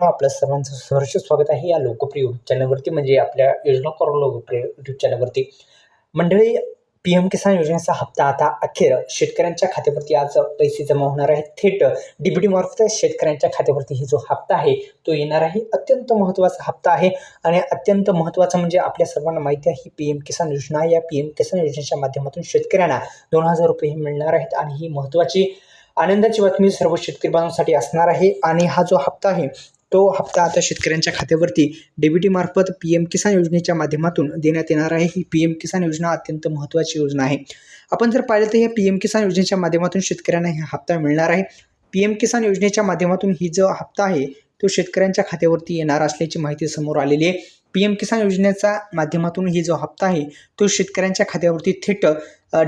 आपल्या सर्वांचं सहर्ष स्वागत आहे या लोकप्रिय यूट्यूब चॅनलवरती, म्हणजे आपल्या योजना करून लोकप्रिय यूट्यूब चॅनलवरती. मंडळी, PM किसान योजनेचा हप्ता आता अखेर शेतकऱ्यांच्या खात्यावरती आज पैसे जमा होणार आहेत. थेट DBT मार्फत शेतकऱ्यांच्या खात्यावरती ही जो हप्ता आहे तो येणार आहे. अत्यंत महत्त्वाचा हप्ता आहे आणि अत्यंत महत्त्वाचं म्हणजे आपल्या सर्वांना माहिती आहे, ही PM किसान योजना, या PM किसान योजनेच्या माध्यमातून शेतकऱ्यांना 2000 रुपये मिळणार आहेत आणि ही महत्त्वाची आनंदाची बातमी सर्व शेतकरी बांधवांसाठी असणार आहे. आणि हा जो हप्ता आहे तो हप्ता आता शेतकऱ्यांच्या खात्यावरती DBT मार्फत PM किसान योजनेच्या माध्यमातून देण्यात येणार आहे. ही PM किसान योजना अत्यंत महत्त्वाची योजना आहे. आपण जर पाहिलं तर या PM किसान योजनेच्या माध्यमातून शेतकऱ्यांना हा हप्ता मिळणार आहे. PM किसान योजनेच्या माध्यमातून ही जो हप्ता आहे तो शेतकऱ्यांच्या खात्यावरती येणार असल्याची माहिती समोर आलेली आहे. PM किसान योजनेच्या माध्यमातून ही जो हप्ता आहे तो शेतकऱ्यांच्या खात्यावरती थेट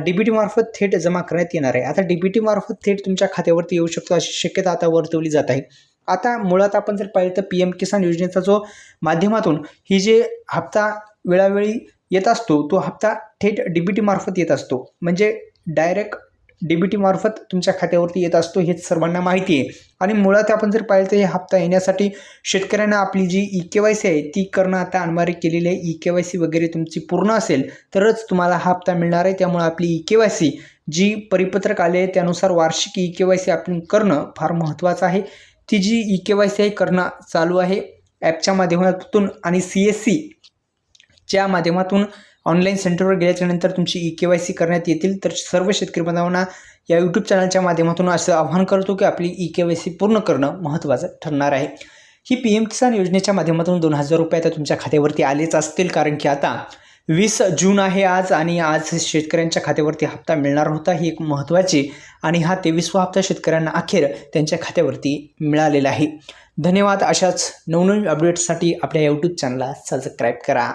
DBT मार्फत थेट जमा करण्यात येणार आहे. आता DBT मार्फत थेट तुमच्या खात्यावरती येऊ शकतो अशी शक्यता आता वर्तवली जात आहे. आता मुळात आपण जर पाहिलं तर PM किसान योजनेचा जो माध्यमातून ही जे हप्ता वेळोवेळी येत असतो तो हप्ता थेट DBT मार्फत येत असतो, म्हणजे डायरेक्ट DBT मार्फत तुमच्या खात्यावरती येत असतो, हेच सर्वांना माहिती आहे. आणि मुळात आपण जर पाहिलं तर हे हप्ता येण्यासाठी शेतकऱ्यांना आपली जी EKYC आहे ती करणं आता अनिवार्य केलेली आहे. EKYC वगैरे तुमची पूर्ण असेल तरच तुम्हाला हा हप्ता मिळणार आहे. त्यामुळे आपली EKYC जी परिपत्रक आले आहे त्यानुसार वार्षिक EKYC आपण करणं फार महत्त्वाचं आहे. ती जी EKYC आहे करणं चालू आहे ॲपच्या माध्यमातून आणि CSCच्या माध्यमातून ऑनलाईन सेंटरवर गेल्याच्यानंतर तुमची EKYC करण्यात येतील. तर सर्व शेतकरी बांधवांना या यूट्यूब चॅनलच्या माध्यमातून असं आवाहन करतो की आपली EKYC पूर्ण करणं महत्त्वाचं ठरणार आहे. ही PM किसान योजनेच्या माध्यमातून 2000 रुपये आता तुमच्या खात्यावरती आलेच असतील, कारण की आता 20 जून आहे आज आणि आज शेतकऱ्यांच्या खात्यावरती हप्ता मिळणार होता. ही एक महत्त्वाची आणि हा 23वा हप्ता शेतकऱ्यांना अखेर त्यांच्या खात्यावरती मिळालेला आहे. धन्यवाद. अशाच नवनवीन अपडेट्ससाठी आपल्या यूट्यूब चॅनलला सबस्क्राईब करा.